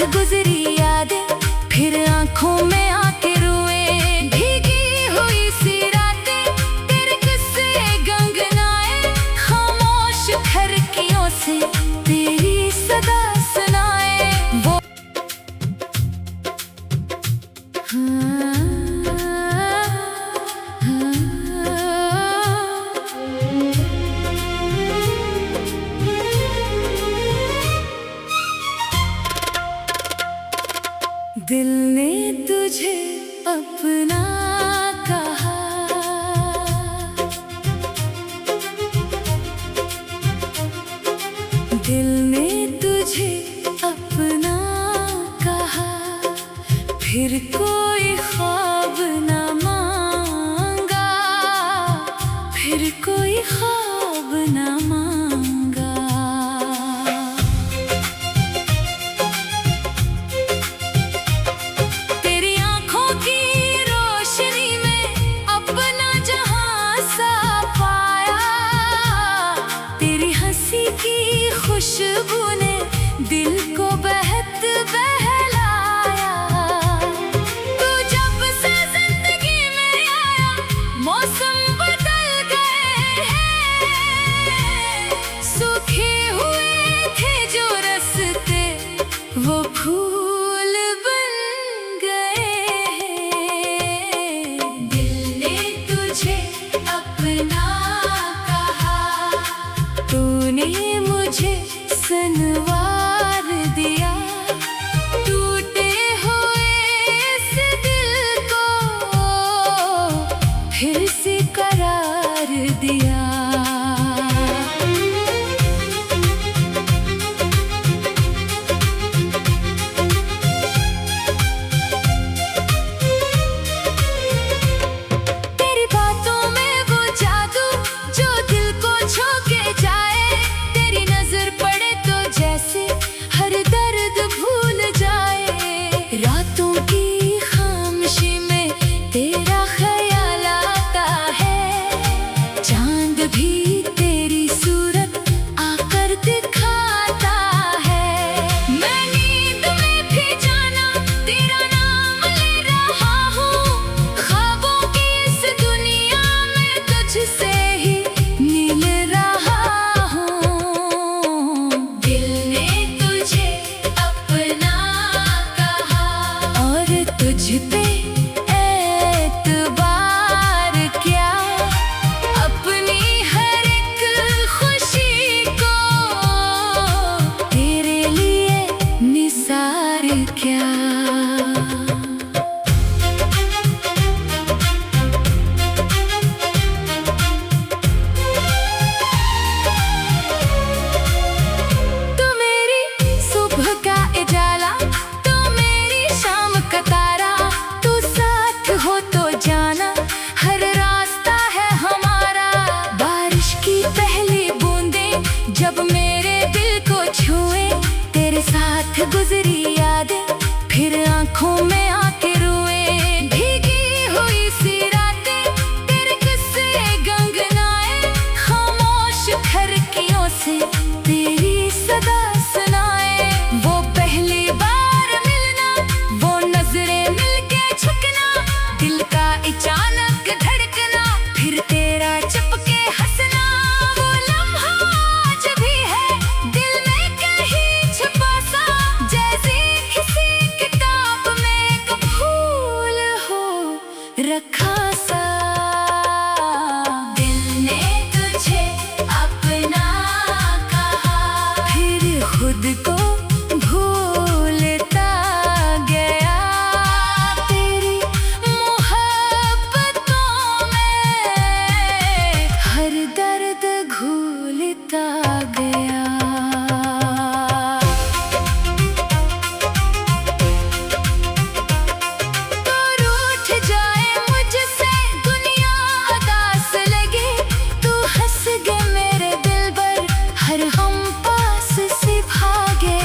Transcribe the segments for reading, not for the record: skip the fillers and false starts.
गुजरी यादें फिर आंखों में आके रोए। भीगी हुई सी रातें तेरे किस्से गंगनाए, खामोश खिड़कियों से तेरी सदा सुनाए। वो दिल ने तुझे अपना कहा, दिल ने तुझे अपना कहा, फिर कोई ख्वाब न मांगा, फिर कोई ख्वाब न मांगा। तेरी आंखों की रोशनी में अपना जहां सा पाया, तेरी हंसी की खुशबू ने दिल को बहत बहलाया। तू जब से जिंदगी में आया मौसम बदल गए हैं, सूखे हुए थे जो रास्ते वो फूल बन गए हैं। दिल ने तुझे अपना कहा, तूने मुझे संवार दिया, टूटे हुए इस दिल को फिर से करार दिया। तेरी बातों में वो जादू जो दिल को छू के जाए, तेरी नजर पड़े तो जैसे हर दर्द भूल जाए। रातों की खामोशी में तेरा ख्याल आता है, चांद भी तेरी सूरत आकर दिखाता है। मैं नींद में भी जाना तेरा नाम ले रहा हूँ, ख्वाबों की इस दुनिया में तुझसे ही मिल रहा हूँ। दिल ने तुझे अपना कहा और तुझ पे एतबार किया, अपनी हर एक खुशी को तेरे लिए निसार किया। तू मेरी सुबह का उजाला, तू मेरी शाम का तारा, तू साथ हो तो जाना हर रास्ता है हमारा। बारिश की पहली बूंदें जब मेरे दिल को छुए, तेरे साथ गुजरी यादें फिर आंखों में आके रोए। भीगी हुई सी रातें तेरे किस्से गंगनाए, खामोश खिड़कियों से तेरी सदा सुनाए। वो पहली बार मिलना, वो नजरें मिलके झुकना, दिल का अचानक धड़कना, फिर तेरा चपके हंसना। वो लम्हा आज भी है दिल में कहीं छुपा सा, जैसे किसी किताब में एक फूल हो रखा सा। दिल ने तुझे अपना कहा, फिर खुद को भूलता गया, तेरी मोहब्बतों में हर दर्द घुलता गया। तो रूठ जाए मुझसे दुनिया उदास लगे, तू हंस गए मेरे दिल पर हर हम पास से भागे।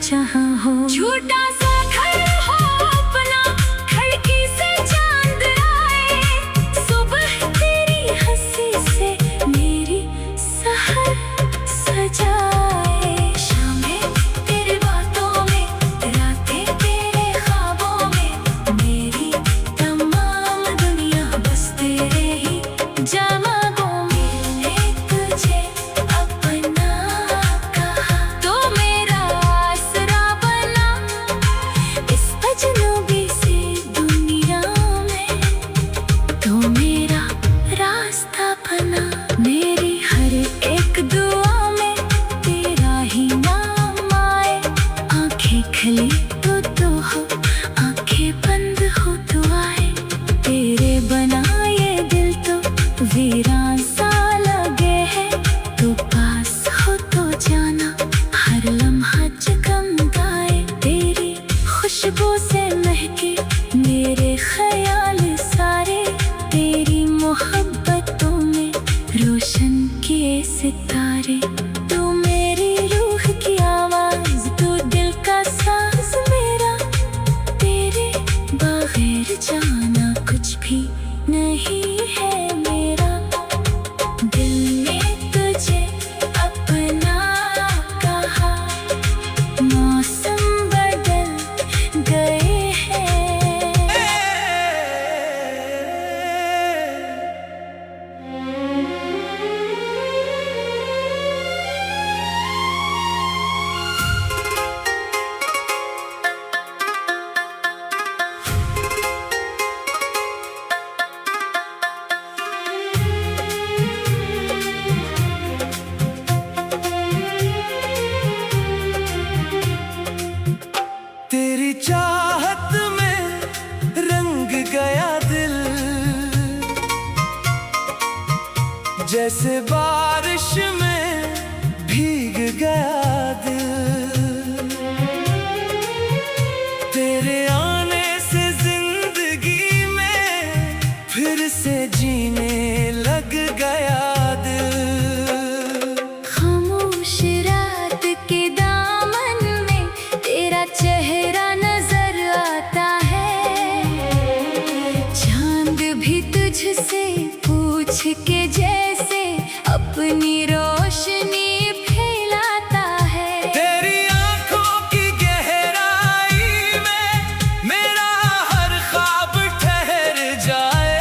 जहाँ हो। झूठा सा घर हो अपना, खिड़की से चांद आए, सुबह तेरी हंसी से मेरी सहर सजाए। शामें तेरे बातों में, रातें तेरे ख्वाबों में, मेरी तमाम दुनिया बस तेरे ही जमागों में। तुझे अपना कहा तो मेरा आसरा बना, इस अजनबी सी दुनिया में तो मेरा रास्ता बना। मेरी हर एक दुआ में तेरा ही नाम आए, आंखें खुली तो हो, आंखें बंद हो तो आए। तेरे बना ये दिल तो वीरान सा लगे है, तो पास हो तो जाना हर लम्हा जगमगाए। तेरी खुशबू से महके मेरे ख्याल सारे, तेरी मोहब्बतों में रोशन किए सितारे। तू मेरी रूह की आवाज, तू दिल का साज मेरा, तेरे बगैर जाना कुछ भी नहीं है मेरा। दिल ने तुझे अपना कहा, मौसम बदल गए हैं। तेरी चाहत में रंग गया दिल, जैसे बारिश में भीग गया दिल। तेरे आने से जिंदगी में फिर से जीने लग गया दिल। खामोश रात के दामन में तेरा चेहरा नजर आता है, चांद भी तुझसे पूछ के जैसे अपनी रोशनी फैलाता है। तेरी आंखों की गहराई में मेरा हर ख्वाब ठहर जाए।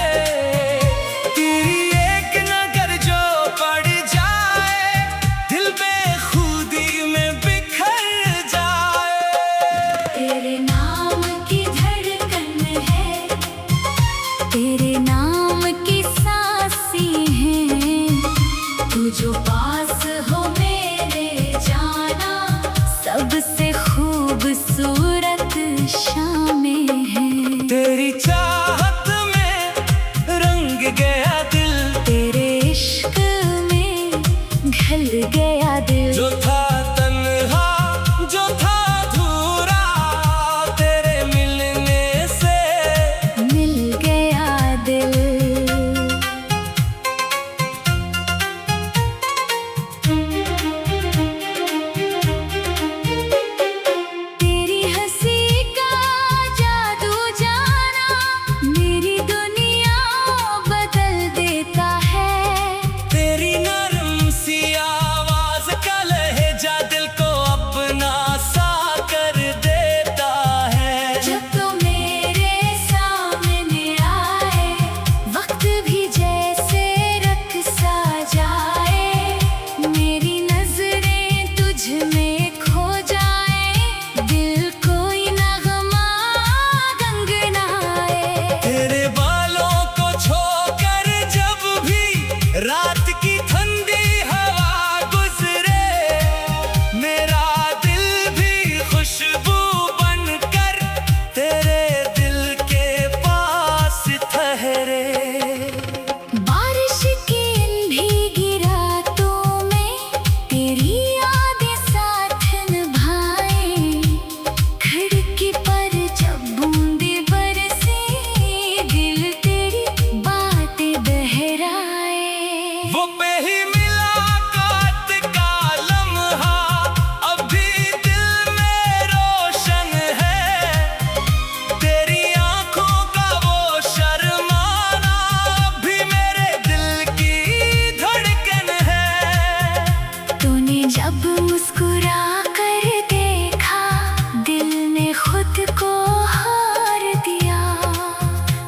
तेरी एक नजर जो पड़ जाए, दिल बेखुदी में बिखर जाए। तेरे नाम की धड़कन है, तेरे नाम की सांसें हैं, तू जो पास हो मेरे जाना, सबसे खूबसूरत शामें हैं। तेरी चाहत में रंग गया दिल, तेरे इश्क में ढल गया दिल। जो था तन्हा, जो था अधूरा, तेरे मिलने से मिल गया दिल। तेरी हंसी का जादू जाना, मेरी दुनिया बदल देता है। तेरी नरम सी आवाज का लहजा दिल को अपना सा कर देता है। जब तो मेरे सामने आए, वक्त भी जैसे रख सा जाए, मेरी नजरें तुझ में खो जाए, दिल कोई नगमा गंगनाए। तेरे बालों को छोकर जब भी रात की ठंडी हवा गुजरे, मेरा दिल भी खुशबू बनकर तेरे दिल के पास ठहरे। बारिश की इन भीगी रातों में तेरी यादें साथ निभाए, खिड़की पर जब बूंदे बरसे, दिल तेरी बातें बहराए। वो बेही मुलाकात का लम्हा अभी दिल में जब मुस्कुरा कर देखा दिल ने खुद को हार दिया।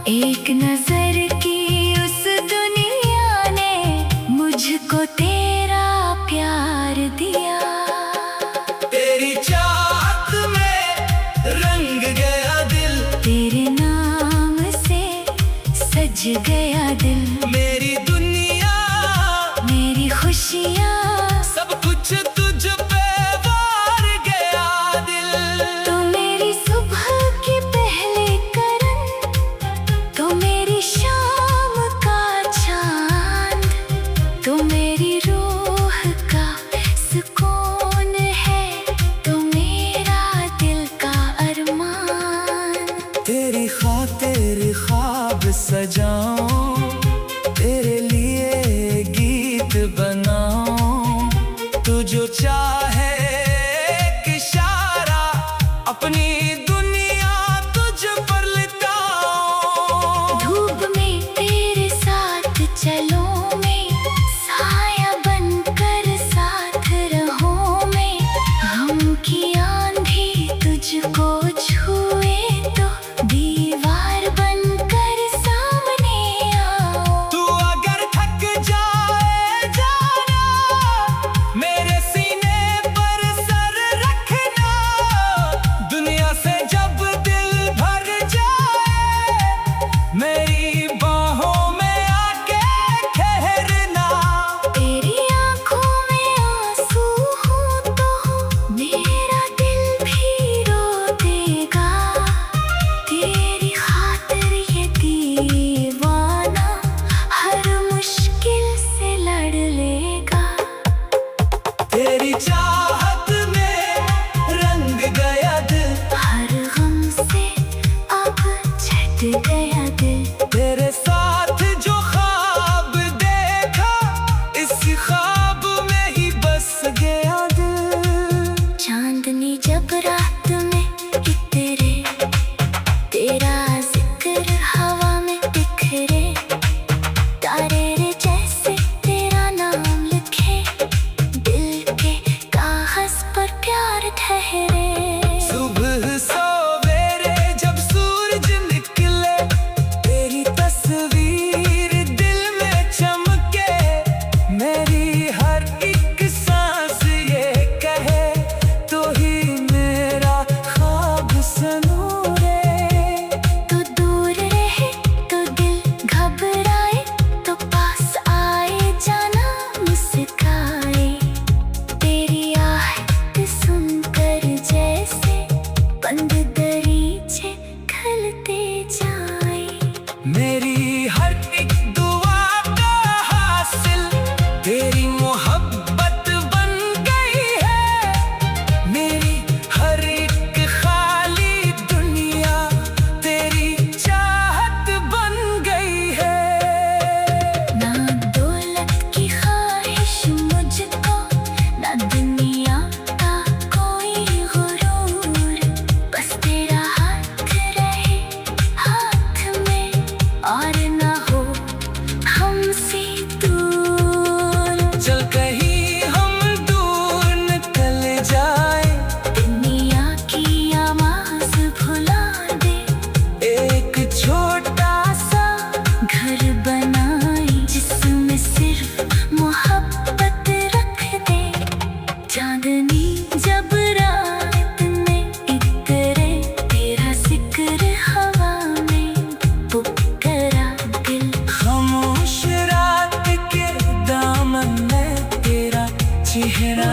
एक नजर की उस दुनिया ने मुझको तेरा प्यार दिया। तेरी चाहत में रंग गया दिल, तेरे नाम से सज गया दिल। मेरी दुनिया, मेरी खुशियाँ, सब कुछ तुझ पे वार गया दिल। तो मेरी सुबह की पहली करन, तो मेरी शाम का चांद, तो मेरी रूह का सुकून है, तो मेरा दिल का अरमान। तेरी खातिर ख्वाब सजाऊं, तेरे लिए गीत बनाऊं, तू जो चाहे एक इशारा, अपनी दुनिया तुझ पर लुटाऊं। धूप में तेरे साथ चलूं मैं, साया बनकर साथ रहूं मैं। गम की आंधी तुझको छुए तो दीवार बनकर सामने आओ। तू अगर थक जाए जाना, मेरे सीने पर सर रखना। दुनिया से जब दिल भर जाए, मेरी बाहों में आके ठहरना। तेरी आंखों में आंसू हो तो मेरा दिल भी रो देगा। तेरी खातिर ये दीवाना हर मुश्किल से लड़ लेगा। तेरी चाहत में रंग गया दिल, हर गम से अब छट गया दिल। तेरे साथ जो ख्वाब देखा, इस ख्वाब में ही बस गया दिल। चांदनी जब रात में इतरे, तेरा जिक्र हवा में बिखरे। तारे रे जैसे तेरा नाम लिखे, दिल के कागज पर प्यार ठहरे। सुबह सवेरे जब सूरज निकले, तेरी तस्वीर दिल में चमके। मेरी हर एक सांस ये कहे, तो ही मेरा ख्वाब सनूरे। तो दूर रहे तो दिल घबराए, तो पास आए जाना मुस्काए। तेरी आहट सुनकर जैसे बंद दरीचे खुलते जाए। मेरी हर एक दुआ का हासिल तेरी मोहब्बत बन गई है। मेरी हर एक खाली दुनिया तेरी चाहत बन गई है। ना दौलत की ख्वाहिश मुझको, ना दुनिया का कोई गुरूर। बस तेरा हाथ रहे हाथ में, और ना हो हमसे दूर। चल कहीं हम दूर निकल जाए, दुनिया की आवाज़ भुला दे। एक छोटा सा घर बनाए जिसमें सिर्फ मोहब्बत रख दे। चांदनी जब रात में इतरे, तेरा जिक्र हवा में पुकारा दिल। खामोश रात के दामन में तेरा चेहरा।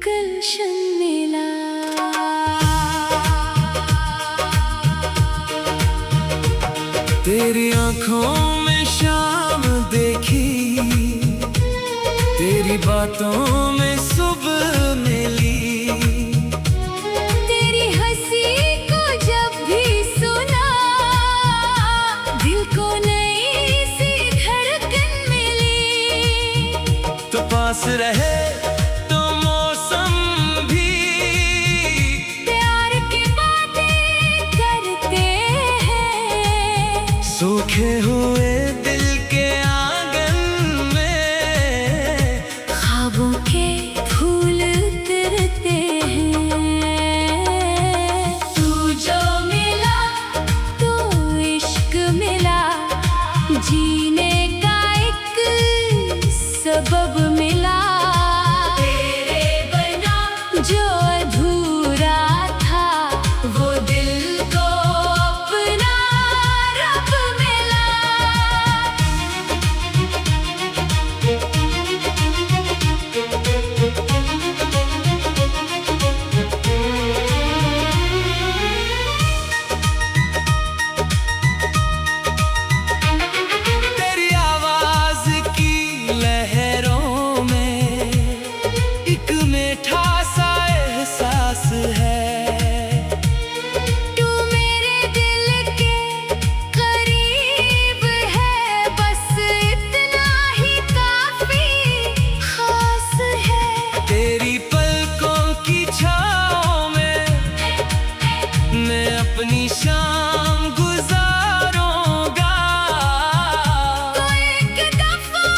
गुलशन मिला। तेरी आंखों में शाम देखी, तेरी बातों में सुबह मिली। तेरी हंसी को जब भी सुना, दिल को नई सी धड़कन मिली। तो पास रहे तो मौसम भी प्यार की बातें करते हैं। सूखे हुए दिल के आंगन में ख्वाबों के फूल उतरते हैं। तू जो मिला तो इश्क मिला, जीने का एक सबब मिला। तेरे बिना जो अधूरा था, वो दिल को अपना रब मिला। तेरी आवाज की लहरों में एक मीठा सा एहसास है। तू मेरे दिल के करीब है, बस इतना ही काफी खास है। तेरी पलकों की छाँव में मैं अपनी शाम गुजारूंगा। तो एक दफा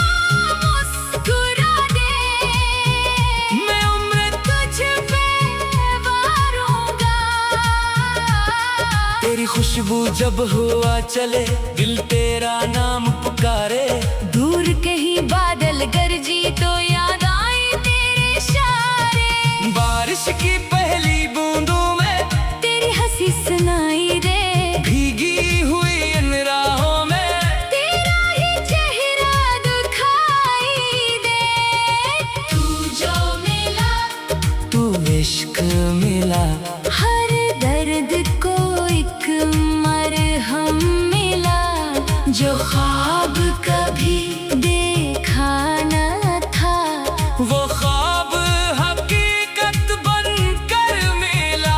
मुस्कुरा दे, मैं उम्र तुझ पे वारूंगा। तेरी खुशबू जब हुआ चले, दिल तेरा नाम पुकारे। दूर कहीं बादल गरजी तो याद आए तेरे इशारे। बारिश की पहली बूंदों में तेरी हंसी सुनाई दे, भीगी हुई इन राहों में तेरा ही चेहरा दिखाई दे। तू जो मिला तू इश्क मिला। हर दर्द को एक मरहम मिला, जो ख्वाब कभी देखा न था, वो ख्वाब हकीकत बनकर मिला।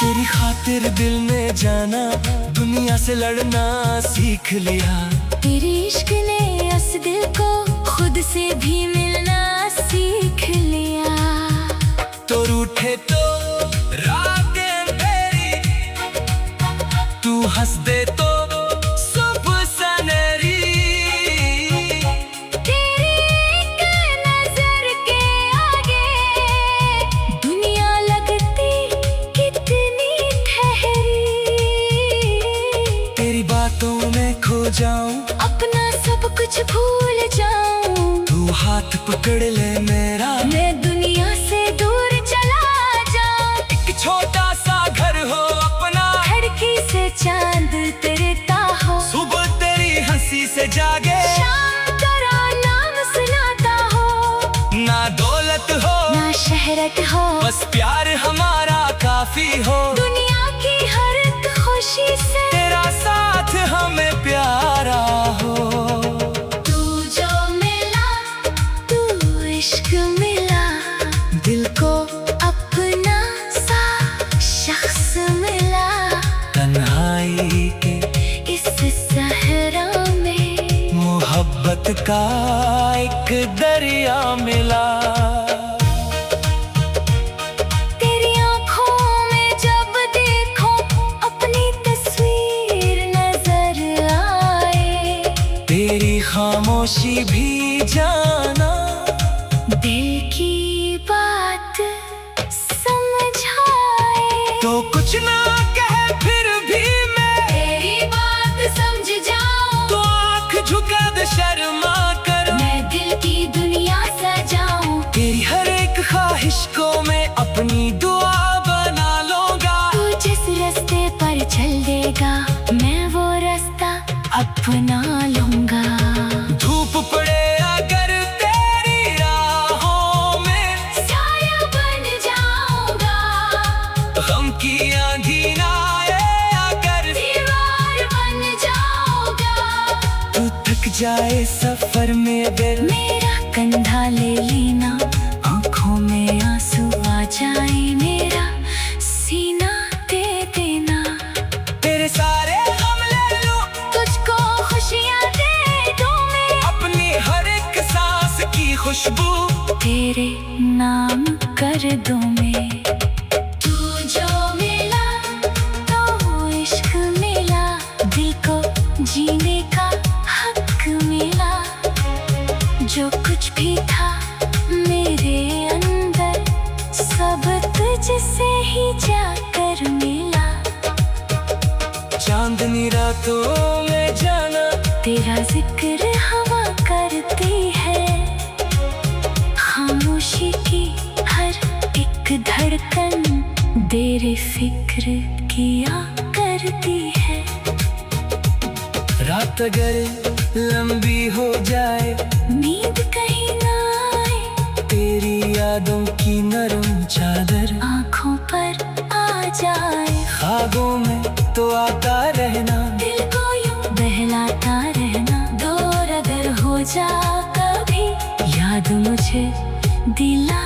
तेरी खातिर दिल ने जाना, दुनिया से लड़ना सीख लिया। तेरे इश्क ने इस दिल को खुद से भी मिलना सीख लिया। तो रूठे तो रातें अंधेरी, तू हंस दे तो सुबह सनहरी। तेरी एक नजर के आगे दुनिया लगती कितनी ठहरी। तेरी बातों में खो जाऊं, अपना सब कुछ भूल जाऊं। तू हाथ पकड़ ले मेरा, मैं दुनिया से दूर चला जाऊं। एक छोटा सा घर हो अपना, खिड़की से चांद तेरता हो, सुबह तेरी हंसी से जागे। शाम तेरा नाम सुनाता हो। ना दौलत हो ना शहरत हो, बस प्यार हमारा काफी हो। दुनिया की हर एक खुशी से तेरा साथ हमें प्यारा हो। तू जो मिला तू इश्क मिला, दिल को अपना सा शख्स मिला। तन्हाई के इस सहरा में मोहब्बत का एक दरिया मिला। तेरी आंखों में जब देखो अपनी तस्वीर नजर आए। तेरी खामोशी भी जाना, दिल की बात समझाए। तो कुछ ना कह फिर भी मैं तेरी बात समझ जाऊं, तो आँख झुका दे शर्मा कर। मैं दिल की दुनिया सजाऊं। तेरी हर एक ख्वाहिश की आंधी ना आए अगर दीवार बन जाओगा। तू थक जाए सफर में अगर मेरा कंधा ले लेना, आंखों में आंसू आ जाए मेरा सीना दे देना। तेरे सारे गम ले लूं, तुझको खुशियाँ दे दूं मैं, अपनी हर एक सांस की खुशबू तेरे नाम कर दूं मैं। तू जो मिला तो इश्क मिला, दिल को जीने का हक मिला। जो कुछ भी था मेरे अंदर सब तुझसे ही जाकर मिला। चांदनी रातों में जाना, तेरा जिक्र हवा करती है, खामोशी की हर एक धड़कन तेरे फिक्र किया करती है। रात अगर लंबी हो जाए, नींद कहीं ना आए, तेरी यादों की नरम चादर आँखों पर आ जाए। ख्वाबों में तो आता रहना, दिल को यूं बहलाता रहना। दूर अगर हो जा कभी, याद मुझे दिला